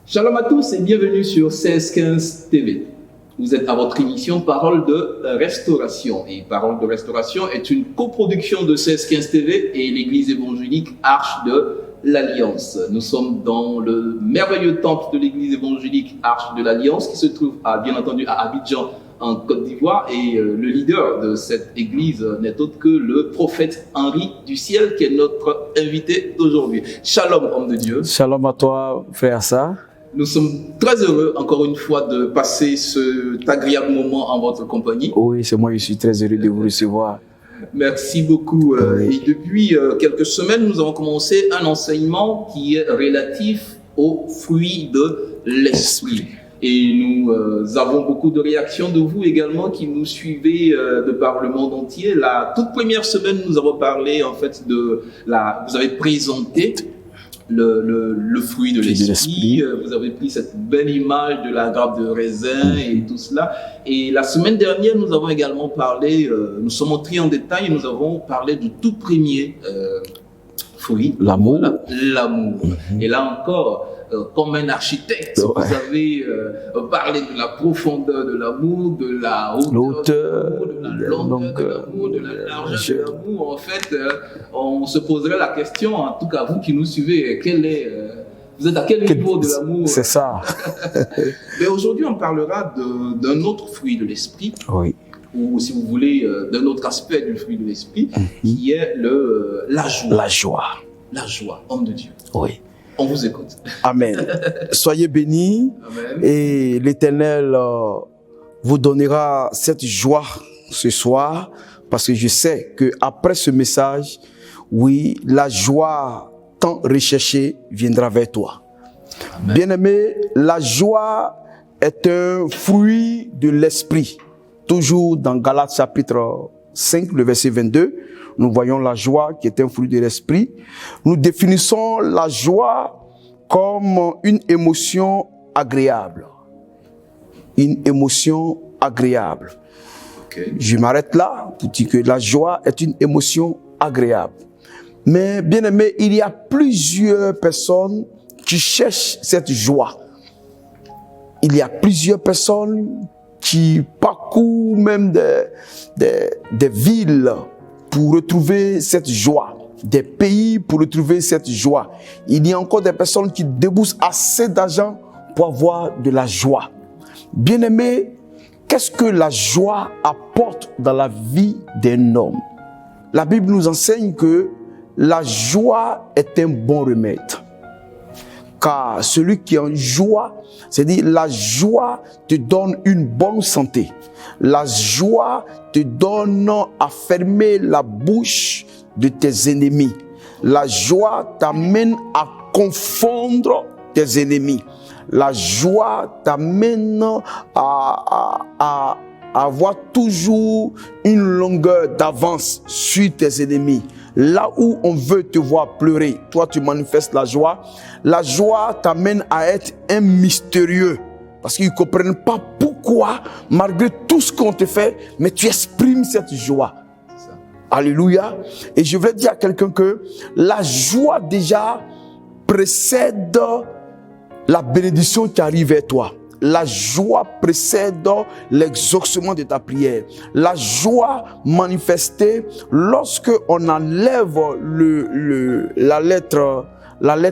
Shalom à tous et bienvenue sur 1615 TV. Vous êtes à votre émission Parole de Restauration. Et Parole de Restauration est une coproduction de 1615 TV et l'église évangélique Arche de l'Alliance. Nous sommes dans le merveilleux temple de l'église évangélique Arche de l'Alliance qui se trouve bien entendu à Abidjan en Côte d'Ivoire. Et le leader de cette église n'est autre que le prophète Henri du Ciel qui est notre invité d'aujourd'hui. Shalom, homme de Dieu. Shalom à toi, frère Assa. Nous sommes très heureux, encore une fois, de passer cet agréable moment en votre compagnie. Oui, c'est moi, je suis très heureux de vous recevoir. Merci beaucoup. Oui. Et depuis quelques semaines, nous avons commencé un enseignement qui est relatif aux fruits de l'esprit. Et nous avons beaucoup de réactions de vous également qui nous suivez de par le monde entier. La toute première semaine, nous avons parlé en fait vous avez présenté le fruit de l'esprit. Vous avez pris cette belle image de la grappe de raisin et tout cela. Et la semaine dernière, nous avons également parlé, nous sommes entrés en détail et nous avons parlé du tout premier fruit. L'amour. Voilà, l'amour. Et là encore, comme un architecte, vous avez parlé de la profondeur de l'amour, de la hauteur de l'amour, de la longueur de l'amour, de la largeur de l'amour. En fait, on se poserait la question, en tout cas vous qui nous suivez, vous êtes à quel niveau de l'amour? C'est ça. Mais aujourd'hui, on parlera d'un autre fruit de l'esprit. Oui. Ou si vous voulez, d'un autre aspect du fruit de l'esprit, qui est la joie. La joie. La joie, homme de Dieu. Oui. On vous écoute. Amen. Soyez bénis. Amen. Et l'Éternel vous donnera cette joie ce soir, parce que je sais qu'après ce message, oui, la joie tant recherchée viendra vers toi. Bien-aimé, la joie est un fruit de l'esprit. Toujours dans Galates chapitre 5, le verset 22, nous voyons la joie qui est un fruit de l'esprit. Nous définissons la joie comme une émotion agréable. Une émotion agréable. Okay. Je m'arrête là pour dire que la joie est une émotion agréable. Mais bien aimé, il y a plusieurs personnes qui cherchent cette joie. Il y a plusieurs personnes qui parcourent même des villes pour retrouver cette joie, des pays pour retrouver cette joie. Il y a encore des personnes qui déboursent assez d'argent pour avoir de la joie. Bien-aimé, qu'est-ce que la joie apporte dans la vie d'un homme? La Bible nous enseigne que la joie est un bon remède. Car celui qui est en joie, c'est-à-dire la joie te donne une bonne santé. La joie te donne à fermer la bouche de tes ennemis. La joie t'amène à confondre tes ennemis. La joie t'amène à avoir toujours une longueur d'avance sur tes ennemis. Là où on veut te voir pleurer, toi tu manifestes la joie. La joie t'amène à être un mystérieux. Parce qu'ils ne comprennent pas pourquoi, malgré tout ce qu'on te fait, mais tu exprimes cette joie. Alléluia. Et je veux dire à quelqu'un que la joie déjà précède la bénédiction qui arrive vers toi. La joie précède l'exaucement de ta prière. La joie manifestée lorsque on enlève la lettre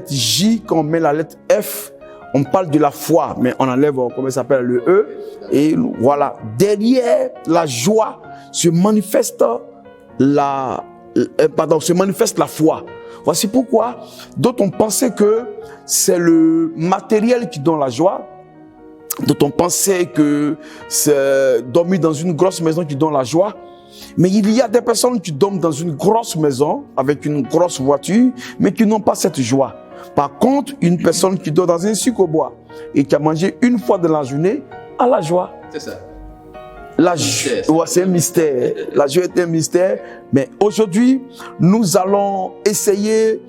J, qu'on met la lettre F. On parle de la foi, mais on enlève, comment ça s'appelle, le E. Et voilà, derrière la joie se manifeste la foi. Voici pourquoi d'autres ont pensé que c'est le matériel qui donne la joie. D'autres ont pensé que c'est dormir dans une grosse maison qui donne la joie. Mais il y a des personnes qui dorment dans une grosse maison, avec une grosse voiture, mais qui n'ont pas cette joie. Par contre, une personne qui dort dans un sucre au bois et qui a mangé une fois dans la journée a la joie. C'est ça. La joie, c'est un mystère. La joie est un mystère. Mais aujourd'hui, nous allons essayer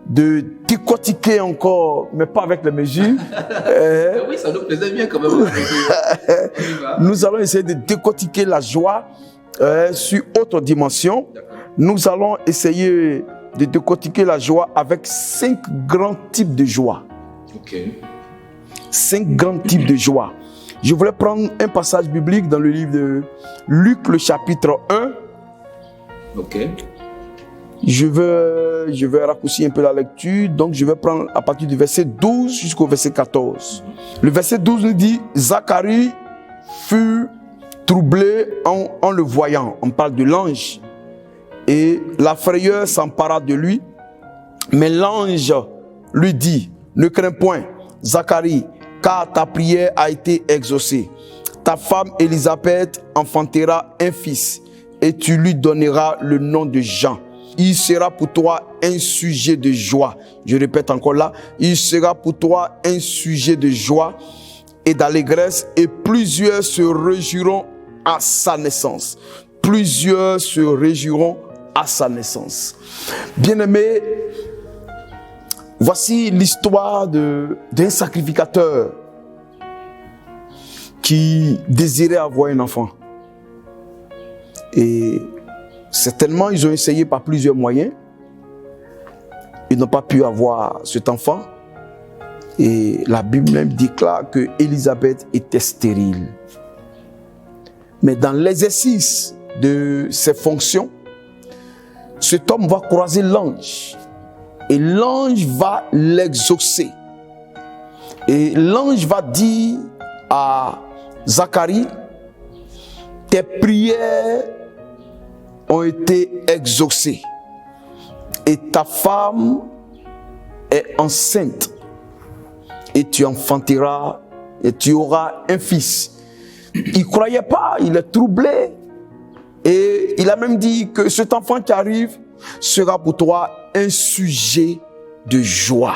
de décortiquer encore, mais pas avec les mesures. Oui, ça nous plaisait bien quand même. Nous allons essayer de décortiquer la joie sur autre dimension. Nous allons essayer de décortiquer la joie avec 5 grands types de joie. Ok. 5 grands types de joie. Je voulais prendre un passage biblique dans le livre de Luc, le chapitre 1. Ok. Je vais raccourcir un peu la lecture, donc je vais prendre à partir du verset 12 jusqu'au verset 14. Le verset 12 nous dit, Zacharie fut troublé en le voyant. On parle de l'ange. Et la frayeur s'empara de lui. Mais l'ange lui dit, ne crains point, Zacharie, car ta prière a été exaucée. Ta femme Élisabeth enfantera un fils et tu lui donneras le nom de Jean. Il sera pour toi un sujet de joie. Je répète encore là, il sera pour toi un sujet de joie et d'allégresse et plusieurs se réjouiront à sa naissance. Plusieurs se réjouiront à sa naissance. Bien-aimés, voici l'histoire d'un sacrificateur qui désirait avoir un enfant. Et certainement, ils ont essayé par plusieurs moyens. Ils n'ont pas pu avoir cet enfant. Et la Bible même déclare que Élisabeth était stérile. Mais dans l'exercice de ses fonctions, cet homme va croiser l'ange. Et l'ange va l'exaucer. Et l'ange va dire à Zacharie, tes prières ont été exaucées. Et ta femme est enceinte. Et tu enfanteras et tu auras un fils. Il ne croyait pas, il est troublé. Et il a même dit que cet enfant qui arrive sera pour toi un sujet de joie.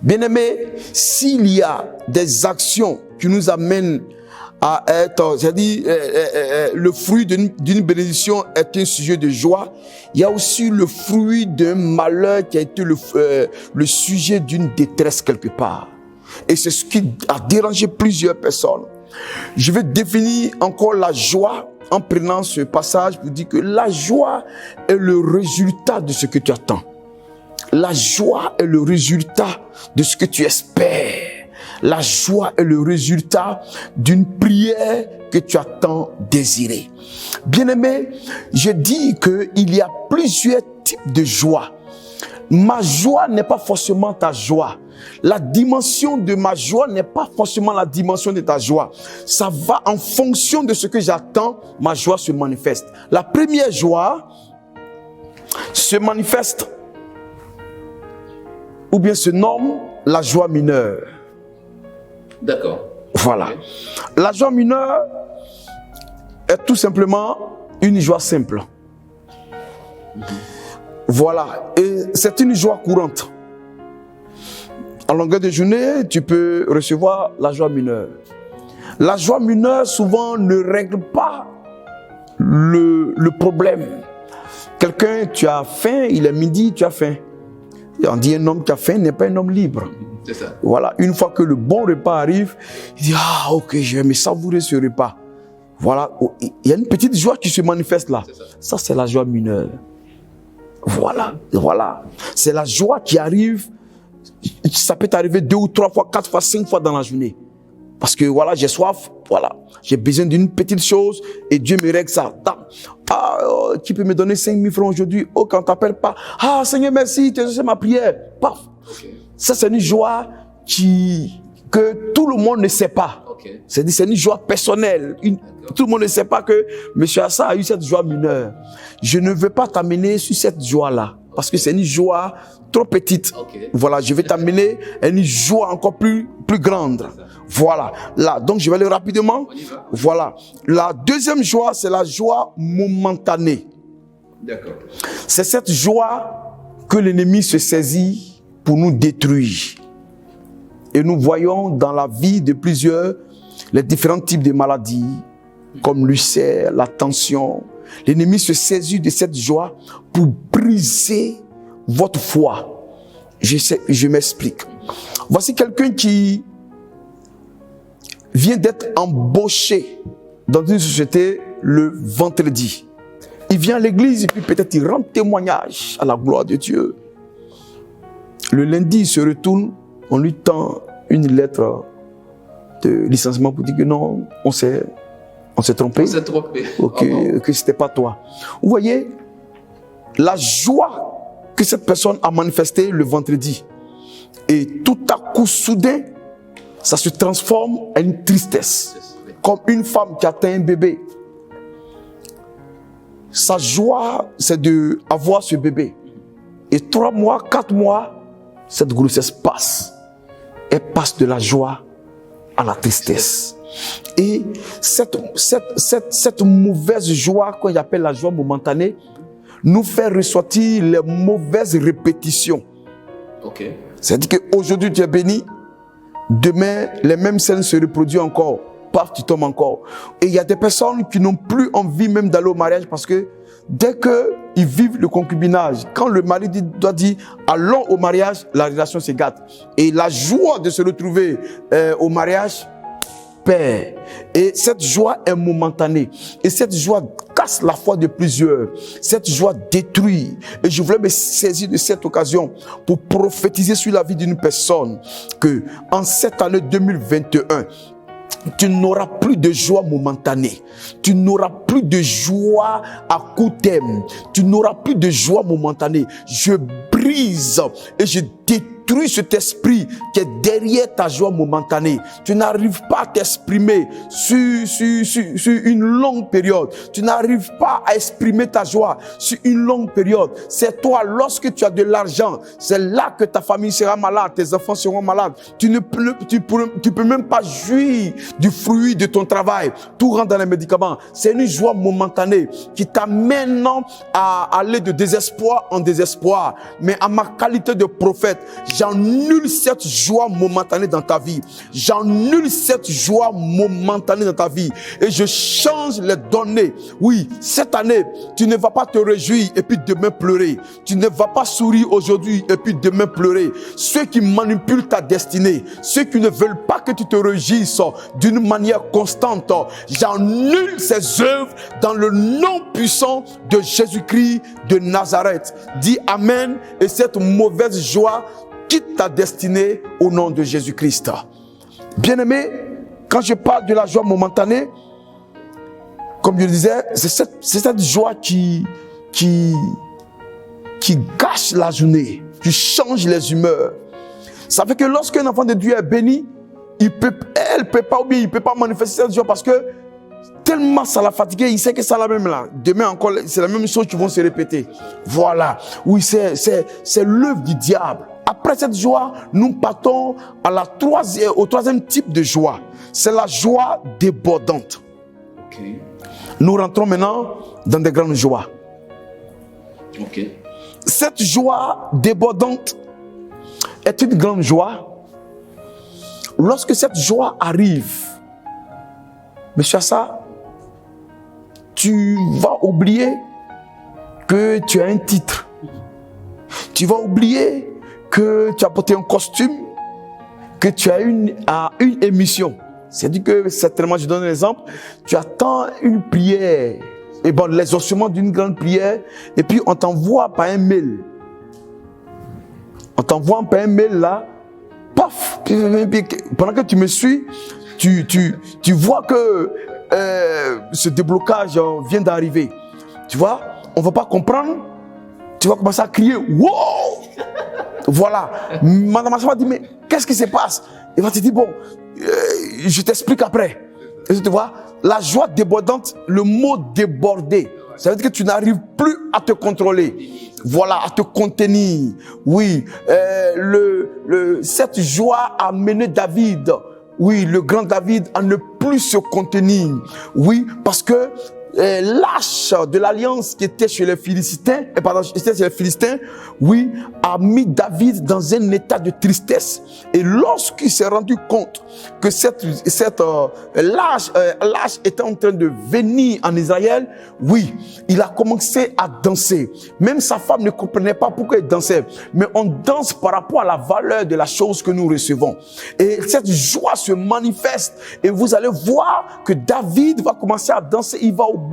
Bien-aimé, s'il y a des actions qui nous amènent à être, c'est-à-dire le fruit d'une bénédiction est un sujet de joie, il y a aussi le fruit d'un malheur qui a été le sujet d'une détresse quelque part. Et c'est ce qui a dérangé plusieurs personnes. Je vais définir encore la joie en prenant ce passage pour dire que la joie est le résultat de ce que tu attends. La joie est le résultat de ce que tu espères. La joie est le résultat d'une prière que tu as tant désirée. Bien-aimé, je dis qu'il y a plusieurs types de joie. Ma joie n'est pas forcément ta joie. La dimension de ma joie n'est pas forcément la dimension de ta joie. Ça va en fonction de ce que j'attends, ma joie se manifeste. La première joie se manifeste ou bien se nomme la joie mineure. D'accord. Voilà. La joie mineure est tout simplement une joie simple. Voilà. Et c'est une joie courante. En longueur de journée, tu peux recevoir la joie mineure. La joie mineure, souvent, ne règle pas le problème. Quelqu'un, tu as faim, il est midi, tu as faim. Et on dit un homme qui a faim n'est pas un homme libre. C'est ça. Voilà, une fois que le bon repas arrive, il dit, ah ok, je vais me savourer ce repas. Voilà, il y a une petite joie qui se manifeste là. Ça, c'est la joie mineure. Voilà, voilà. C'est la joie qui arrive. Ça peut t'arriver 2 ou 3 fois, 4 fois, 5 fois dans la journée. Parce que voilà, j'ai soif, voilà. J'ai besoin d'une petite chose et Dieu me règle ça. Ah, qui peut me donner 5 000 francs aujourd'hui? Oh, quand on t'appelle pas. Ah, Seigneur, merci, tu as exaucé ma prière. Paf. Okay. Ça, c'est une joie que tout le monde ne sait pas. Okay. C'est une joie personnelle. Tout le monde ne sait pas que M. Assa a eu cette joie mineure. Je ne veux pas t'amener sur cette joie-là. Parce que c'est une joie trop petite. Okay. Voilà, je vais t'amener à une joie encore plus grande. Voilà. Là, donc je vais aller rapidement. Voilà. La deuxième joie, c'est la joie momentanée. D'accord. C'est cette joie que l'ennemi se saisit pour nous détruire. Et nous voyons dans la vie de plusieurs les différents types de maladies, comme l'ulcère, la tension. L'ennemi se saisit de cette joie pour briser votre foi. Je m'explique. Voici quelqu'un qui vient d'être embauché dans une société le vendredi. Il vient à l'église et puis peut-être il rend témoignage à la gloire de Dieu. Le lundi, il se retourne, on lui tend une lettre de licenciement pour dire que non, on s'est trompé. On s'est trompé. Que c'était pas toi. Vous voyez, la joie que cette personne a manifestée le vendredi, et tout à coup, soudain, ça se transforme en une tristesse. Comme une femme qui atteint un bébé. Sa joie, c'est d'avoir ce bébé. Et 3 mois, 4 mois, cette grossesse passe. Elle passe de la joie à la tristesse. Et cette mauvaise joie, qu'on appelle la joie momentanée, nous fait ressortir les mauvaises répétitions. Okay. C'est-à-dire qu'aujourd'hui tu es béni, demain les mêmes scènes se reproduisent encore. Paf, tu tombes encore. Et il y a des personnes qui n'ont plus envie même d'aller au mariage parce que dès qu'ils vivent le concubinage, quand le mari doit dire allons au mariage, la relation se gâte. Et la joie de se retrouver au mariage perd. Et cette joie est momentanée. Et cette joie casse la foi de plusieurs. Cette joie détruit. Et je voulais me saisir de cette occasion pour prophétiser sur la vie d'une personne que en cette année 2021, tu n'auras plus de joie momentanée. Tu n'auras plus de joie à court terme. Tu n'auras plus de joie momentanée. Je brise et je détruis cet esprit qui est derrière ta joie momentanée. Tu n'arrives pas à t'exprimer sur une longue période. Tu n'arrives pas à exprimer ta joie sur une longue période. C'est toi, lorsque tu as de l'argent, c'est là que ta famille sera malade, tes enfants seront malades. Tu peux même pas jouir du fruit de ton travail. Tout rentre dans les médicaments. C'est une joie momentanée qui t'amène à aller de désespoir en désespoir. Mais à ma qualité de prophète, j'annule cette joie momentanée dans ta vie. J'annule cette joie momentanée dans ta vie. Et je change les données. Oui, cette année, tu ne vas pas te réjouir et puis demain pleurer. Tu ne vas pas sourire aujourd'hui et puis demain pleurer. Ceux qui manipulent ta destinée, ceux qui ne veulent pas que tu te réjouisses d'une manière constante, j'annule ces œuvres dans le nom puissant de Jésus-Christ de Nazareth. Dis Amen et cette mauvaise joie quitte ta destinée au nom de Jésus-Christ. Bien-aimé, quand je parle de la joie momentanée, comme je le disais, c'est cette joie qui gâche la journée, qui change les humeurs. Ça fait que lorsqu'un enfant de Dieu est béni, il peut pas manifester cette joie parce que tellement ça l'a fatigué, il sait que ça la même là. Demain encore, c'est la même chose qui vont se répéter. Voilà. Oui, c'est l'œuvre du diable. Après cette joie, nous partons au troisième type de joie. C'est la joie débordante. Okay. Nous rentrons maintenant dans des grandes joies. Okay. Cette joie débordante est une grande joie. Lorsque cette joie arrive, monsieur Assa, tu vas oublier que tu as un titre. Tu vas oublier que tu as porté un costume, que tu as une émission. C'est-à-dire que, certainement, je donne un exemple, tu attends une prière, et bon, l'exaucement d'une grande prière, et puis on t'envoie par un mail. On t'envoie par un mail là, paf, pendant que tu me suis, tu vois que ce déblocage vient d'arriver. Tu vois, on ne va pas comprendre, tu vas commencer à crier, wow! Voilà. Madame Asma dit, mais qu'est-ce qui se passe? Il va te dire, bon, je t'explique après. Et tu vois, la joie débordante, le mot déborder, ça veut dire que tu n'arrives plus à te contrôler. Voilà, à te contenir. Oui, cette joie a mené David oui, le grand David à ne plus se contenir. Oui, parce que l'âge de l'alliance qui était chez les Philistins, oui, a mis David dans un état de tristesse. Et lorsqu'il s'est rendu compte que l'âge était en train de venir en Israël, oui, il a commencé à danser. Même sa femme ne comprenait pas pourquoi il dansait. Mais on danse par rapport à la valeur de la chose que nous recevons. Et cette joie se manifeste. Et vous allez voir que David va commencer à danser. Il va oublier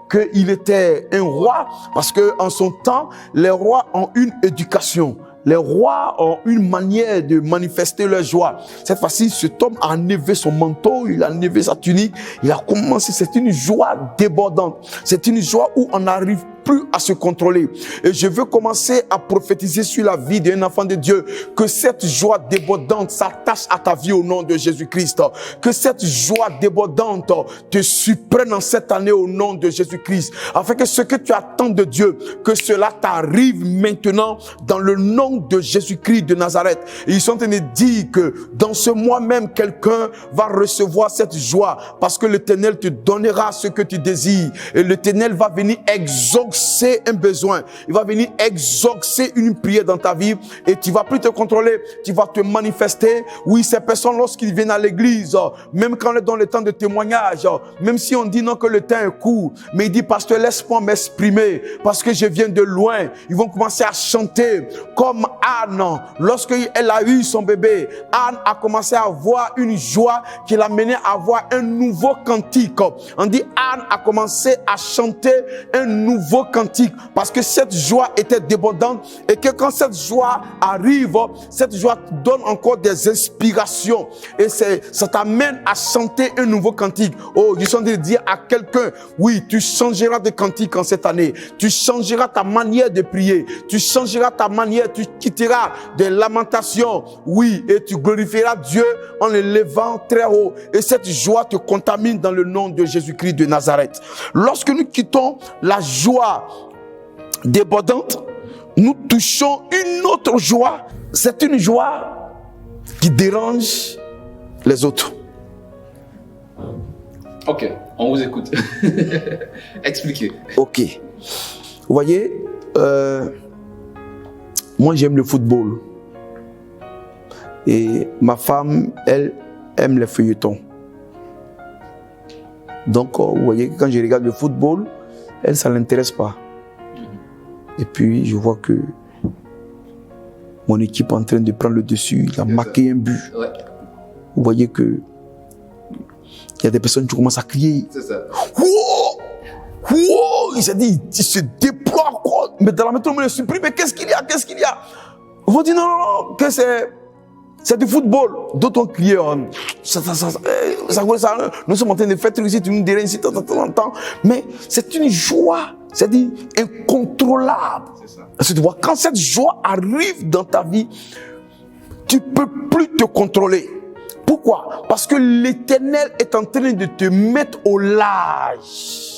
qu'il était un roi, parce que en son temps, les rois ont une éducation. Les rois ont une manière de manifester leur joie. Cette fois-ci, cet homme a enlevé son manteau, il a enlevé sa tunique, il a commencé. C'est une joie débordante. C'est une joie où on n'arrive plus à se contrôler. Et je veux commencer à prophétiser sur la vie d'un enfant de Dieu, que cette joie débordante s'attache à ta vie au nom de Jésus-Christ. Que cette joie débordante te surprenne en cette année au nom de Jésus-Christ. Afin que ce que tu attends de Dieu, que cela t'arrive maintenant dans le nom de Jésus-Christ de Nazareth. Et ils sont en train de dire que dans ce mois même, quelqu'un va recevoir cette joie, parce que l'Éternel te donnera ce que tu désires. Et l'Éternel va venir exaucer un besoin. Il va venir exaucer une prière dans ta vie, et tu vas plus te contrôler, tu vas te manifester. Oui, ces personnes, lorsqu'ils viennent à l'église, même quand on est dans le temps de témoignage, même si on dit non que le temps est court, mais il dit, pasteur, laisse-moi m'exprimer, parce que je viens de loin. Ils vont commencer à chanter comme Anne. Lorsqu'elle a eu son bébé, Anne a commencé à avoir une joie qui l'a menée à avoir un nouveau cantique. On dit Anne a commencé à chanter un nouveau cantique, parce que cette joie était débordante, et que quand cette joie arrive, cette joie donne encore des inspirations, et ça t'amène à chanter un nouveau cantique. Oh, je suis en train de dire à quelqu'un, oui, tu changeras de cantique en cette année, tu changeras ta manière de prier, tu changeras ta manière, tu quitteras des lamentations, oui, et tu glorifieras Dieu en le levant très haut, et cette joie te contamine dans le nom de Jésus-Christ de Nazareth. Lorsque nous quittons la joie débordante, nous touchons une autre joie. C'est une joie qui dérange les autres. Ok, on vous écoute. Expliquez. Ok. Vous voyez, moi j'aime le football. Et ma femme, elle aime les feuilletons. Donc, vous voyez, quand je regarde le football, elle, ça ne l'intéresse pas. Et puis, je vois que mon équipe est en train de prendre le dessus. Il a marqué un but. Ouais. Vous voyez que il y a des personnes qui commencent à crier. C'est ça. Wow! Wow! Il s'est dit, il se déploie quoi? Mais dans la main, tout le monde est surpris. Mais qu'est-ce qu'il y a? Qu'est-ce qu'il y a? Ils vont dire non, non, non, que c'est du football. D'autres ont crié. Nous sommes en train de faire truc ici, tu nous dirais ici, tant. Mais c'est une joie, c'est-à-dire incontrôlable. C'est ça. Parce que tu vois, quand cette joie arrive dans ta vie, tu ne peux plus te contrôler. Pourquoi? Parce que l'Éternel est en train de te mettre au large.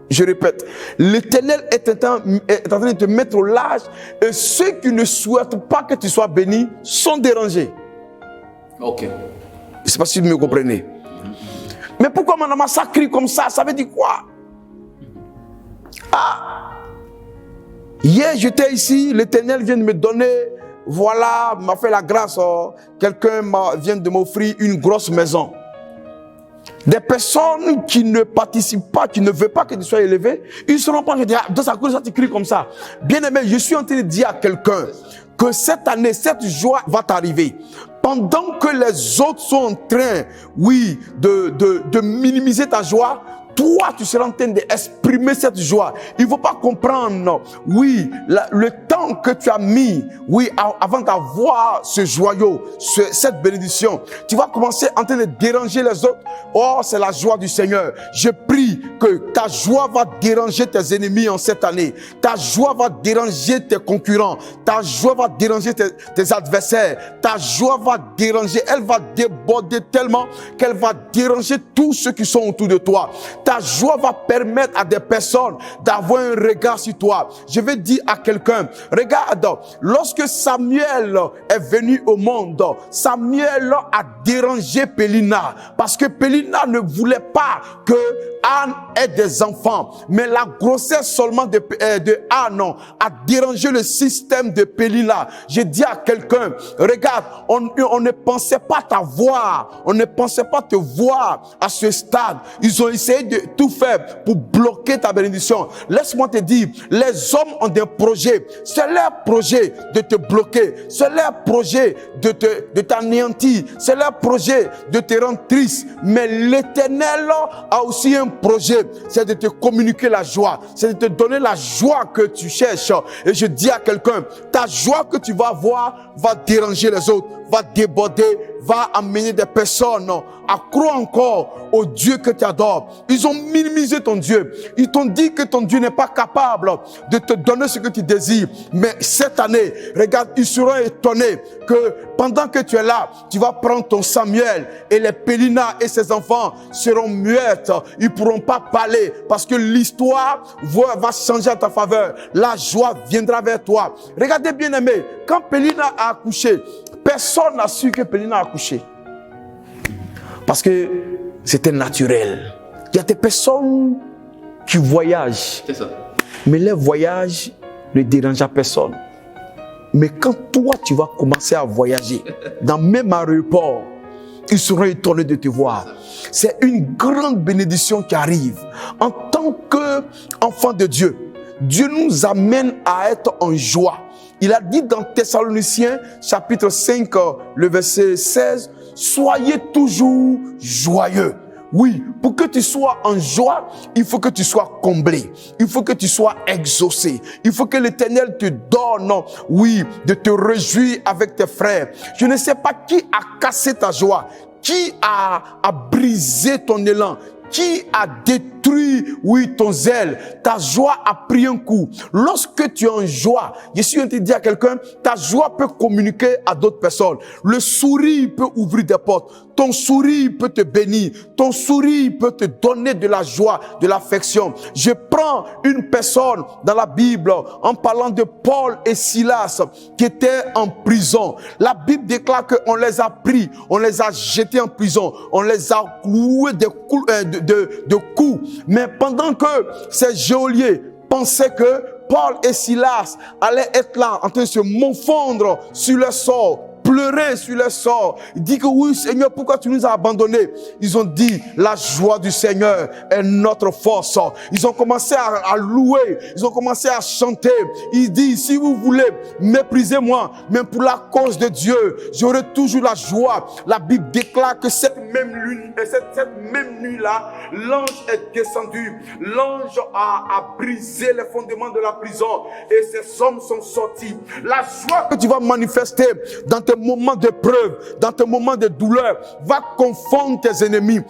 Je répète, l'Éternel est en train de te mettre au large, et ceux qui ne souhaitent pas que tu sois béni sont dérangés. Ok. Je ne sais pas si vous me comprenez. Mais pourquoi madame ça crie comme ça? Ça veut dire quoi? Ah! Hier, j'étais ici, l'Éternel vient de me donner, voilà, m'a fait la grâce. Quelqu'un vient de m'offrir une grosse maison. Des personnes qui ne participent pas, qui ne veulent pas que tu sois élevé, ils ne seront pas, je dis, dans sa cause, ça tu cries comme ça. Bien aimé, je suis en train de dire à quelqu'un que cette année, cette joie va t'arriver. Pendant que les autres sont en train, oui, de minimiser ta joie, toi, tu seras en train d'exprimer cette joie. Il ne faut pas comprendre, oui, le temps que tu as mis, oui, avant d'avoir ce joyau, cette bénédiction. Tu vas commencer en train de déranger les autres. Oh, c'est la joie du Seigneur. Je prie que ta joie va déranger tes ennemis en cette année. Ta joie va déranger tes concurrents. Ta joie va déranger tes adversaires. Ta joie va déranger, elle va déborder tellement qu'elle va déranger tous ceux qui sont autour de toi. Ta joie va permettre à des personnes d'avoir un regard sur toi. Je vais dire à quelqu'un, regarde, lorsque Samuel est venu au monde, Samuel a dérangé Pélina parce que Pélina ne voulait pas que Anne ait des enfants, mais la grossesse seulement de Anne a dérangé le système de Pélina. J'ai dit à quelqu'un, regarde, on ne pensait pas t'avoir, on ne pensait pas te voir à ce stade. Ils ont essayé de tout faire pour bloquer ta bénédiction. Laisse-moi te dire, les hommes ont des projets, c'est leur projet de te bloquer, c'est leur projet de t'anéantir, c'est leur projet de te rendre triste, mais l'Éternel a aussi un projet, c'est de te communiquer la joie, c'est de te donner la joie que tu cherches. Et je dis à quelqu'un, ta joie que tu vas avoir va déranger les autres, va déborder, va amener des personnes à croire encore au Dieu que tu adores. Ils ont minimisé ton Dieu. Ils t'ont dit que ton Dieu n'est pas capable de te donner ce que tu désires. Mais cette année, regarde, ils seront étonnés que pendant que tu es là, tu vas prendre ton Samuel et les Pélina et ses enfants seront muettes. Ils ne pourront pas parler parce que l'histoire va changer en ta faveur. La joie viendra vers toi. Regardez bien aimé, quand Pélina a accouché, personne n'a su que Pélina a accouché. Parce que c'était naturel. Il y a des personnes qui voyagent. C'est ça. Mais les voyages ne dérangent à personne. Mais quand toi, tu vas commencer à voyager, dans le même aéroport, ils seront étonnés de te voir. C'est une grande bénédiction qui arrive. En tant qu'enfant de Dieu, Dieu nous amène à être en joie. Il a dit dans Thessaloniciens, chapitre 5, le verset 16, « Soyez toujours joyeux ». Oui, pour que tu sois en joie, il faut que tu sois comblé. Il faut que tu sois exaucé. Il faut que l'Éternel te donne, oui, de te réjouir avec tes frères. Je ne sais pas qui a cassé ta joie, qui a brisé ton élan, qui a détruit, oui, ton zèle. Ta joie a pris un coup. Lorsque tu es en joie, je suis en train de dire à quelqu'un, ta joie peut communiquer à d'autres personnes. Le sourire peut ouvrir des portes. Ton sourire peut te bénir. Ton sourire peut te donner de la joie, de l'affection. Je prends une personne dans la Bible en parlant de Paul et Silas qui étaient en prison. La Bible déclare qu'on les a pris, on les a jetés en prison, on les a cloués de coups. Mais pendant que ces geôliers pensaient que Paul et Silas allaient être là en train de se morfondre sur leur sort, pleurer sur leur sort. Il dit que oui Seigneur, pourquoi tu nous as abandonnés? Ils ont dit, la joie du Seigneur est notre force. Ils ont commencé à louer, ils ont commencé à chanter. Il dit, si vous voulez, méprisez-moi, mais pour la cause de Dieu, j'aurai toujours la joie. La Bible déclare que cette même nuit-là, l'ange est descendu. L'ange a brisé les fondements de la prison et ces hommes sont sortis. La joie que tu vas manifester dans tes moments de preuve, dans tes moments de douleur, va confondre tes ennemis,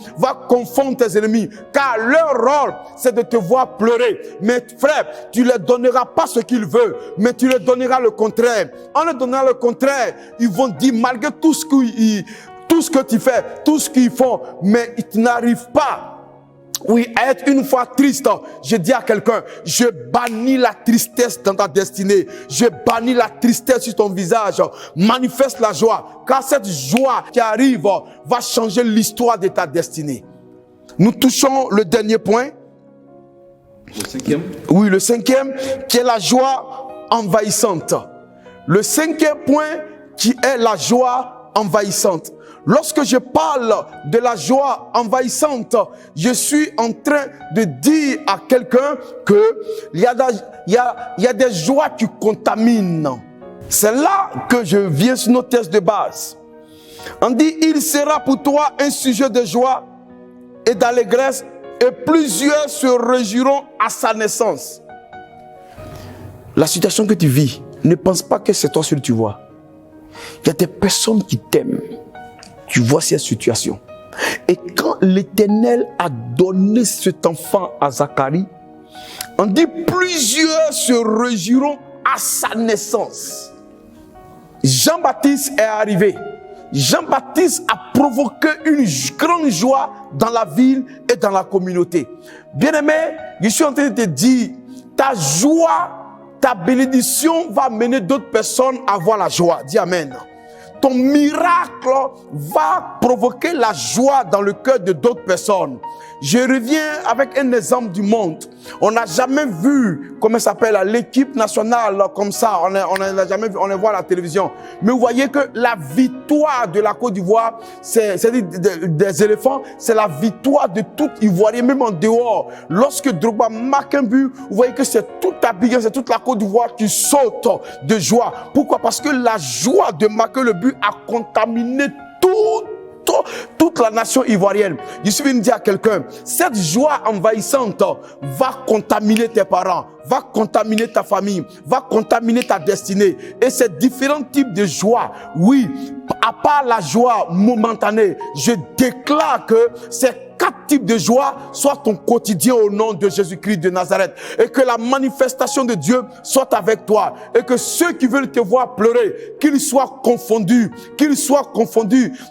car leur rôle, c'est de te voir pleurer. Mais frère, tu ne leur donneras pas ce qu'ils veulent, mais tu leur donneras le contraire. En leur donnant le contraire, ils vont dire, malgré tout ce que tu fais, tout ce qu'ils font, mais ils n'arrivent pas, oui, à être une fois triste. Je dis à quelqu'un, je bannis la tristesse dans ta destinée. Je bannis la tristesse sur ton visage. Manifeste la joie, car cette joie qui arrive va changer l'histoire de ta destinée. Nous touchons le dernier point. Le cinquième. Oui, le cinquième, qui est la joie envahissante. Le cinquième point, qui est la joie envahissante. Lorsque je parle de la joie envahissante, je suis en train de dire à quelqu'un qu'il y a des joies qui contaminent. C'est là que je viens sur nos textes de base. On dit, il sera pour toi un sujet de joie et d'allégresse, et plusieurs se réjouiront à sa naissance. La situation que tu vis, ne pense pas que c'est toi seul que tu vois. Il y a des personnes qui t'aiment. Tu vois cette situation. Et quand l'Éternel a donné cet enfant à Zacharie, on dit plusieurs se réjouiront à sa naissance. Jean-Baptiste est arrivé. Jean-Baptiste a provoqué une grande joie dans la ville et dans la communauté. Bien-aimé, je suis en train de te dire, ta joie, ta bénédiction va mener d'autres personnes à avoir la joie. Dis Amen. Ton miracle va provoquer la joie dans le cœur de d'autres personnes. Je reviens avec un exemple du monde. On n'a jamais vu, comment ça s'appelle, l'équipe nationale comme ça. On n'a jamais vu, on les voit à la télévision. Mais vous voyez que la victoire de la Côte d'Ivoire, c'est des éléphants, c'est la victoire de tout Ivoirien, même en dehors. Lorsque Drogba marque un but, vous voyez que c'est toute Abidjan, c'est toute la Côte d'Ivoire qui saute de joie. Pourquoi? Parce que la joie de marquer le but a contaminé toute la nation ivoirienne. Je suis venu dire à quelqu'un, cette joie envahissante va contaminer tes parents, va contaminer ta famille, va contaminer ta destinée. Et ces différents types de joie, oui, à part la joie momentanée, je déclare que c'est 4 types de joie soient ton quotidien au nom de Jésus-Christ de Nazareth. Et que la manifestation de Dieu soit avec toi. Et que ceux qui veulent te voir pleurer, qu'ils soient confondus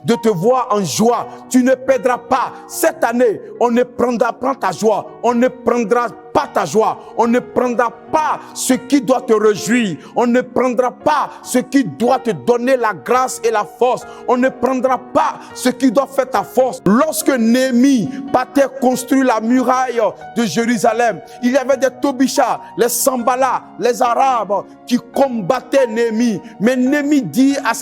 de te voir en joie. Tu ne perdras pas. Cette année, on ne prendra pas ta joie. On ne prendra pas ta joie. On ne prendra pas ce qui doit te réjouir. On ne prendra pas ce qui doit te donner la grâce et la force. On ne prendra pas ce qui doit faire ta force. Lorsque Néhémie partait construire la muraille de Jérusalem, il y avait des Tobisha, les Sambala, les Arabes qui combattaient Néhémie. Mais Néhémie dit à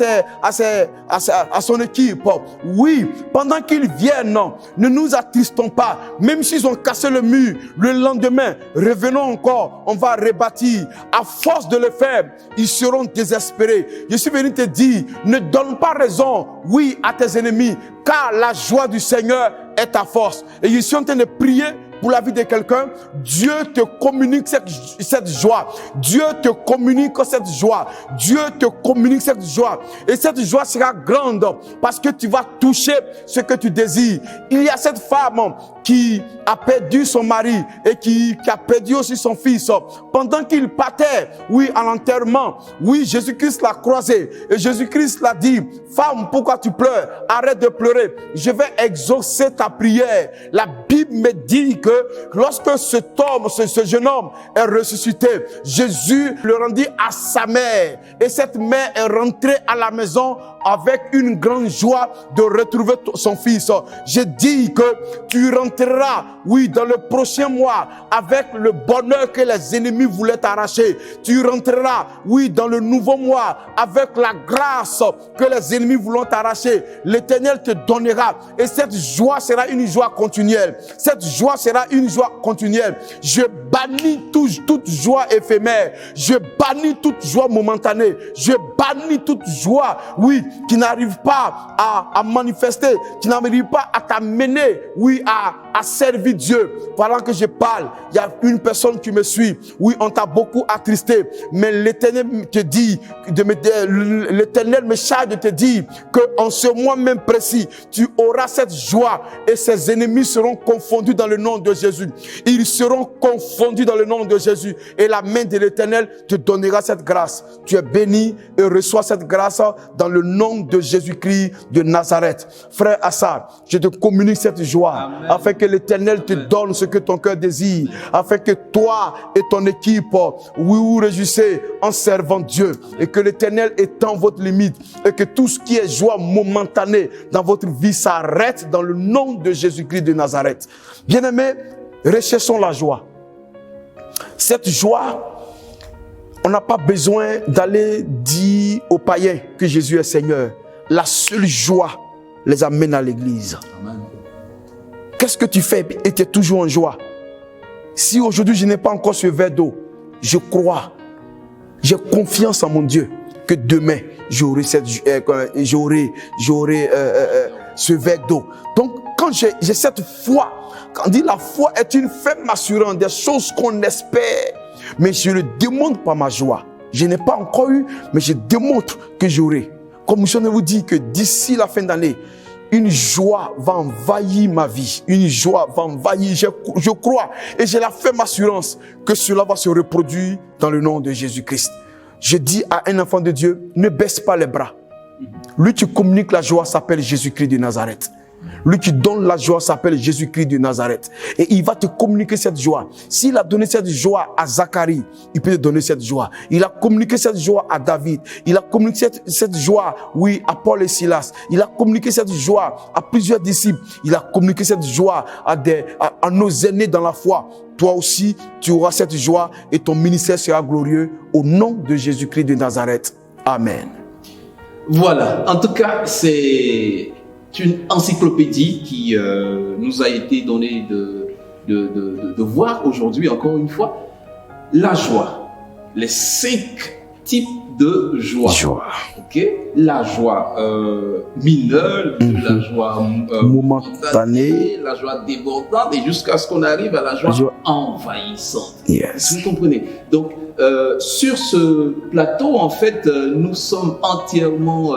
son équipe, oui, pendant qu'ils viennent, ne nous attristons pas. Même s'ils ont cassé le mur, le lendemain, revenons encore, on va rebâtir. À force de le faire, ils seront désespérés. Je suis venu te dire, ne donne pas raison, oui, à tes ennemis, car la joie du Seigneur est ta force. Et je suis en train de prier pour la vie de quelqu'un. Dieu te communique cette joie. Dieu te communique cette joie. Dieu te communique cette joie. Et cette joie sera grande parce que tu vas toucher ce que tu désires. Il y a cette femme qui a perdu son mari et qui a perdu aussi son fils. Pendant qu'il partait, oui, à l'enterrement, oui, Jésus-Christ l'a croisé. Et Jésus-Christ l'a dit, femme, pourquoi tu pleures? Arrête de pleurer. Je vais exaucer ta prière. La Bible me dit que lorsque cet homme, ce jeune homme est ressuscité, Jésus le rendit à sa mère. Et cette mère est rentrée à la maison avec une grande joie de retrouver son fils. Je dis que tu rentreras, oui, dans le prochain mois avec le bonheur que les ennemis voulaient t'arracher. Tu rentreras, oui, dans le nouveau mois avec la grâce que les ennemis voulaient t'arracher. L'Éternel te donnera et cette joie sera une joie continuelle. Cette joie sera une joie continuelle. Je bannis toute joie éphémère. Je bannis toute joie momentanée. Je bannis toute joie, oui, qui n'arrive pas à manifester, qui n'arrive pas à t'amener, oui, à servir Dieu. Pendant que je parle, il y a une personne qui me suit. Oui, on t'a beaucoup attristé, mais l'Éternel te dit, l'Éternel me charge de te dire que en ce mois même précis, tu auras cette joie et ses ennemis seront confondus dans le nom de Jésus. Ils seront confondus dans le nom de Jésus et la main de l'Éternel te donnera cette grâce. Tu es béni et reçois cette grâce dans le nom de Jésus-Christ de Nazareth. Frère Assad, je te communique cette joie. Amen. Afin que l'Éternel te donne ce que ton cœur désire, afin que toi et ton équipe, oui, vous réjouissez en servant Dieu et que l'Éternel étend votre limite et que tout ce qui est joie momentanée dans votre vie s'arrête dans le nom de Jésus-Christ de Nazareth. Bien-aimés, recherchons la joie. Cette joie, on n'a pas besoin d'aller dire aux païens que Jésus est Seigneur. La seule joie les amène à l'église. Amen. Qu'est-ce que tu fais et tu es toujours en joie? Si aujourd'hui je n'ai pas encore ce verre d'eau, je crois, j'ai confiance en mon Dieu que demain j'aurai ce verre d'eau. Donc quand j'ai cette foi, quand on dit la foi est une ferme assurance des choses qu'on espère, mais je le démontre par ma joie. Je n'ai pas encore eu, mais je démontre que j'aurai. Comme je vous dis que d'ici la fin d'année, une joie va envahir ma vie. Une joie va envahir. Je crois et j'ai la ferme assurance que cela va se reproduire dans le nom de Jésus-Christ. Je dis à un enfant de Dieu, ne baisse pas les bras. Lui qui communique la joie s'appelle Jésus-Christ de Nazareth. Lui qui donne la joie s'appelle Jésus-Christ de Nazareth. Et il va te communiquer cette joie. S'il a donné cette joie à Zacharie, il peut te donner cette joie. Il a communiqué cette joie à David. Il a communiqué cette joie, oui, à Paul et Silas. Il a communiqué cette joie à plusieurs disciples. Il a communiqué cette joie à nos aînés dans la foi. Toi aussi, tu auras cette joie et ton ministère sera glorieux au nom de Jésus-Christ de Nazareth. Amen. Voilà, en tout cas, c'est une encyclopédie qui nous a été donnée de voir aujourd'hui, encore une fois, la joie, les 5 types de joie. Okay? La joie mineure, la joie momentanée, la joie débordante, et jusqu'à ce qu'on arrive à la joie envahissante. Yes. Vous comprenez? Donc, sur ce plateau, en fait, nous sommes entièrement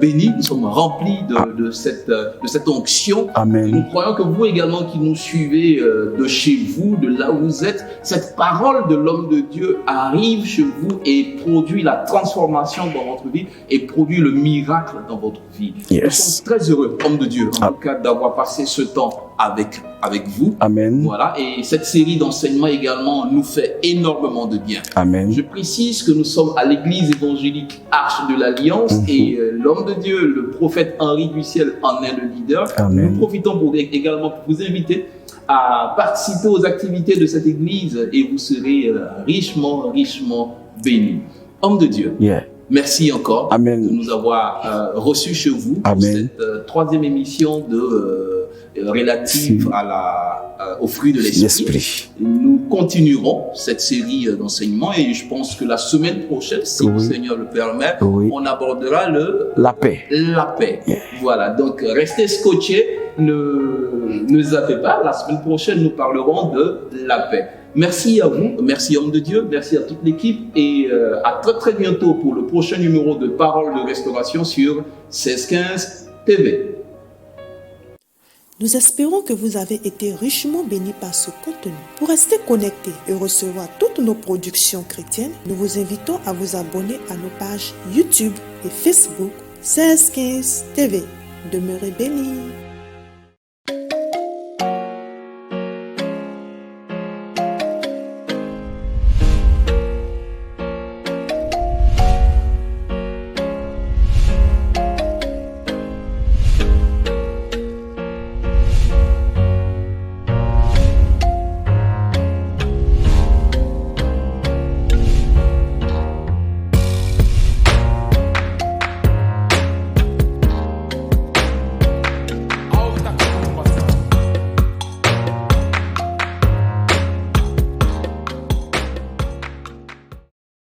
bénis, nous sommes remplis de cette onction. Amen. Nous croyons que vous également qui nous suivez de chez vous, de là où vous êtes, cette parole de l'homme de Dieu arrive chez vous et produit la transformation dans votre vie et produit le miracle dans votre vie. Yes. Nous sommes très heureux, homme de Dieu, en tout cas, d'avoir passé ce temps avec vous. Amen. Voilà, et cette série d'enseignements également nous fait énormément de bien. Amen. Je précise que nous sommes à l'église évangélique Arche de l'Alliance et l'homme de Dieu, le prophète Henri Duciel en est le leader. Amen. Nous profitons également pour vous inviter à participer aux activités de cette église et vous serez richement bénis. Homme de Dieu. Yeah. Merci encore Amen. de nous avoir reçus chez vous pour Amen. cette 3e émission relative au fruit de l'esprit. Nous continuerons cette série d'enseignements et je pense que la semaine prochaine, si le Seigneur le permet, on abordera la paix. Yeah. Voilà, donc restez scotchés, ne zappez pas. La semaine prochaine, nous parlerons de la paix. Merci à vous, merci homme de Dieu, merci à toute l'équipe et à très bientôt pour le prochain numéro de Paroles de Restauration sur 1615 TV. Nous espérons que vous avez été richement bénis par ce contenu. Pour rester connecté et recevoir toutes nos productions chrétiennes, nous vous invitons à vous abonner à nos pages YouTube et Facebook 1615 TV. Demeurez bénis.